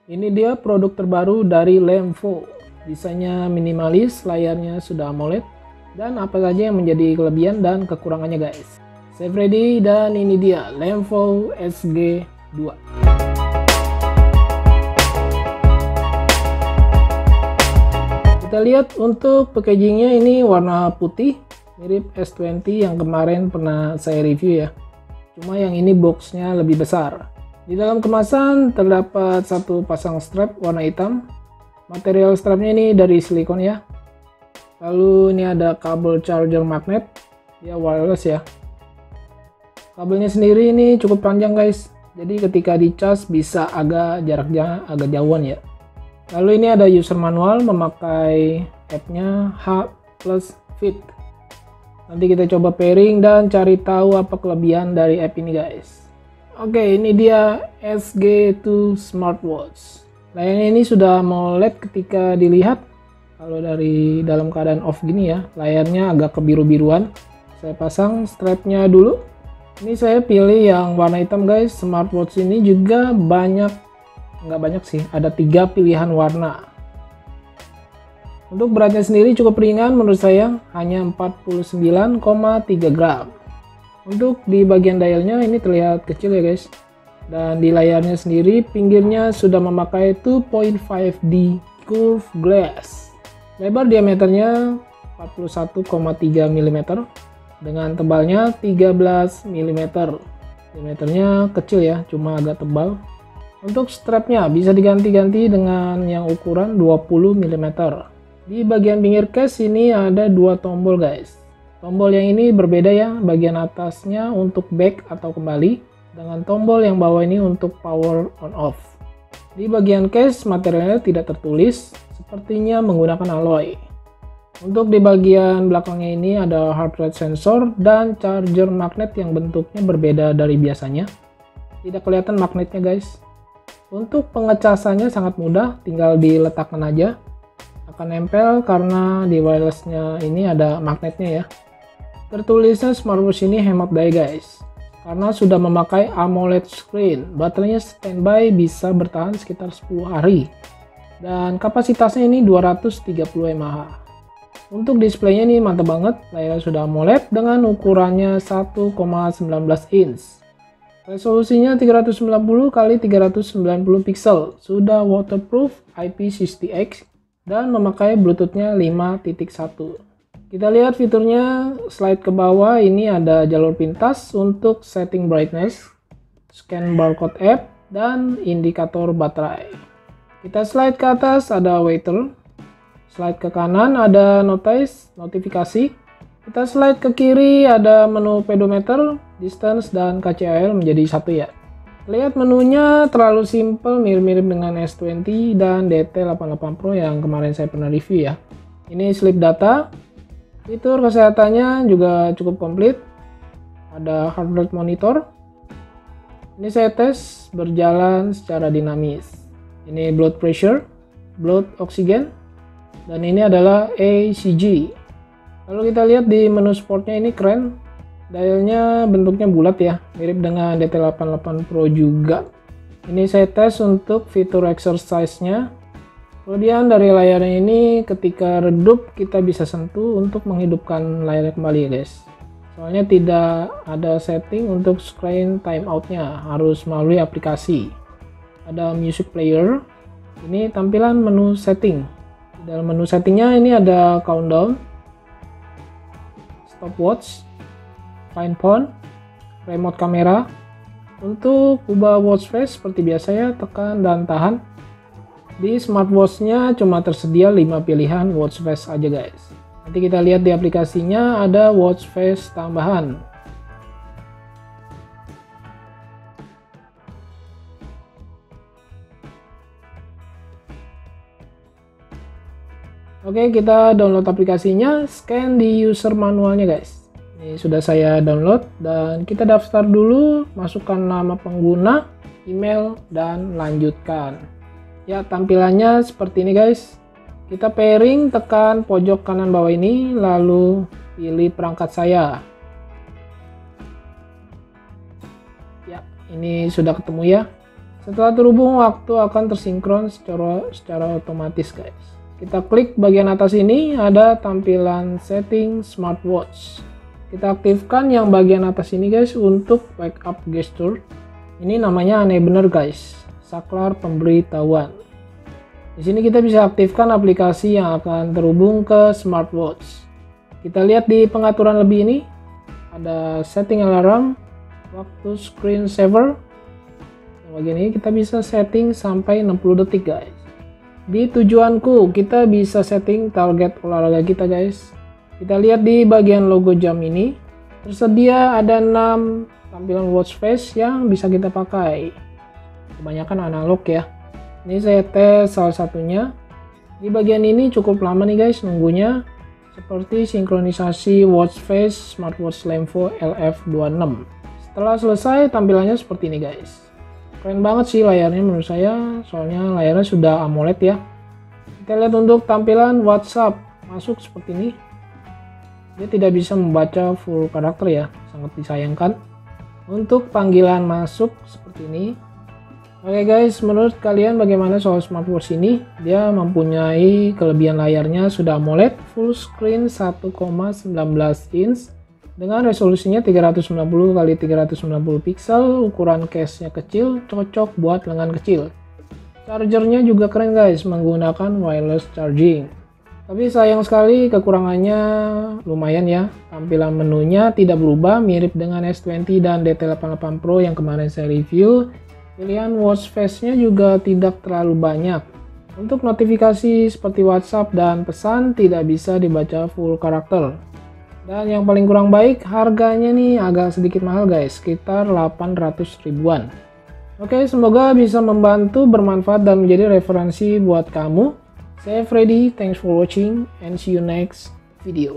Ini dia produk terbaru dari Lemvo. Desainnya minimalis, layarnya sudah AMOLED, dan apa saja yang menjadi kelebihan dan kekurangannya guys. Save ready, dan ini dia Lemvo SG2. Kita lihat untuk packagingnya, ini warna putih, mirip S20 yang kemarin pernah saya review ya. Cuma yang ini boxnya lebih besar. Di dalam kemasan terdapat satu pasang strap warna hitam. Material strapnya ini dari silikon ya. Lalu ini ada kabel charger magnet, ya wireless ya. Kabelnya sendiri ini cukup panjang guys. Jadi ketika dicas bisa jaraknya agak jauhan ya. Lalu ini ada user manual, memakai app-nya H+Fit. Nanti kita coba pairing dan cari tahu apa kelebihan dari app ini guys. Oke, ini dia SG2 Smartwatch. Layarnya ini sudah AMOLED ketika dilihat. Kalau dari dalam keadaan off gini ya, layarnya agak kebiru-biruan. Saya pasang strapnya dulu. Ini saya pilih yang warna hitam guys. Smartwatch ini juga nggak banyak sih, ada 3 pilihan warna. Untuk beratnya sendiri cukup ringan menurut saya, hanya 49,3 gram. Untuk di bagian dialnya ini terlihat kecil ya guys. Dan di layarnya sendiri pinggirnya sudah memakai 2.5D curved glass. Lebar diameternya 41,3 mm dengan tebalnya 13 mm. Diameternya kecil ya, cuma agak tebal. Untuk strapnya bisa diganti-ganti dengan yang ukuran 20 mm. Di bagian pinggir case ini ada 2 tombol guys. Tombol yang ini berbeda ya, bagian atasnya untuk back atau kembali, dengan tombol yang bawah ini untuk power on off. Di bagian case materialnya tidak tertulis, sepertinya menggunakan alloy. Untuk di bagian belakangnya ini ada heart rate sensor dan charger magnet yang bentuknya berbeda dari biasanya. Tidak kelihatan magnetnya guys. Untuk pengecasannya sangat mudah, tinggal diletakkan aja. Akan nempel karena di wirelessnya ini ada magnetnya ya. Tertulisnya smartwatch ini hemat daya guys, karena sudah memakai AMOLED screen. Baterainya standby bisa bertahan sekitar 10 hari. Dan kapasitasnya ini 230 mAh. Untuk displaynya ini mantap banget, layar sudah AMOLED dengan ukurannya 1,19 inch. Resolusinya 390 x 390 pixel, sudah waterproof IP60X dan memakai Bluetooth-nya 5.1. Kita lihat fiturnya, slide ke bawah ini ada jalur pintas untuk setting brightness, scan barcode app, dan indikator baterai. Kita slide ke atas ada waiter, slide ke kanan ada notice, notifikasi. Kita slide ke kiri ada menu pedometer, distance, dan KCAL menjadi satu ya. Lihat menunya terlalu simple, mirip-mirip dengan S20 dan DT88 Pro yang kemarin saya pernah review ya. Ini sleep data. Fitur kesehatannya juga cukup komplit. Ada heart rate monitor. Ini saya tes berjalan secara dinamis. Ini blood pressure, blood oxygen, dan ini adalah ECG. Lalu kita lihat di menu sportnya ini keren. Dialnya bentuknya bulat ya, mirip dengan DT88 Pro juga. Ini saya tes untuk fitur exercise-nya. Kemudian dari layarnya ini ketika redup kita bisa sentuh untuk menghidupkan layarnya kembali ya guys. Soalnya tidak ada setting untuk screen timeout-nya, harus melalui aplikasi. Ada music player. Ini tampilan menu setting. Di dalam menu settingnya ini ada countdown, stopwatch, find phone, remote kamera. Untuk ubah watch face seperti biasa ya, tekan dan tahan. Di smartwatch-nya cuma tersedia 5 pilihan watch face aja guys. Nanti kita lihat di aplikasinya ada watch face tambahan. Oke, kita download aplikasinya, scan di user manualnya guys. Ini sudah saya download dan kita daftar dulu, masukkan nama pengguna, email, dan lanjutkan. Ya, tampilannya seperti ini guys. Kita pairing, tekan pojok kanan bawah ini, lalu pilih perangkat saya. Ya, ini sudah ketemu ya. Setelah terhubung, waktu akan tersinkron secara otomatis guys. Kita klik bagian atas ini, ada tampilan setting smartwatch. Kita aktifkan yang bagian atas ini guys untuk wake up gesture. Ini namanya aneh bener guys, saklar pemberitahuan. Di sini kita bisa aktifkan aplikasi yang akan terhubung ke smartwatch. Kita lihat di pengaturan lebih ini, ada setting alarm, waktu screen saver. Bagian ini kita bisa setting sampai 60 detik guys. Di tujuanku kita bisa setting target olahraga kita guys. Kita lihat di bagian logo jam ini, tersedia ada 6 tampilan watch face yang bisa kita pakai. Kebanyakan analog ya. Ini saya tes salah satunya. Di bagian ini cukup lama nih guys nunggunya, seperti sinkronisasi watch face smartwatch Lemvo LF26. Setelah selesai tampilannya seperti ini guys. Keren banget sih layarnya menurut saya, soalnya layarnya sudah AMOLED ya. Kita lihat untuk tampilan WhatsApp, masuk seperti ini. Dia tidak bisa membaca full karakter ya, sangat disayangkan. Untuk panggilan masuk seperti ini. Oke guys, menurut kalian bagaimana soal smartwatch ini? Dia mempunyai kelebihan layarnya sudah AMOLED, full screen 1,19 inch. Dengan resolusinya 390x390 pixel, ukuran case-nya kecil, cocok buat lengan kecil. Chargernya juga keren guys, menggunakan wireless charging. Tapi sayang sekali kekurangannya lumayan ya. Tampilan menunya tidak berubah, mirip dengan S20 dan DT88 Pro yang kemarin saya review. Pilihan watch face-nya juga tidak terlalu banyak. Untuk notifikasi seperti WhatsApp dan pesan tidak bisa dibaca full karakter. Dan yang paling kurang baik, harganya nih agak sedikit mahal guys, sekitar 800 ribuan. Oke, semoga bisa membantu, bermanfaat, dan menjadi referensi buat kamu. Saya Freddy, thanks for watching, and see you next video.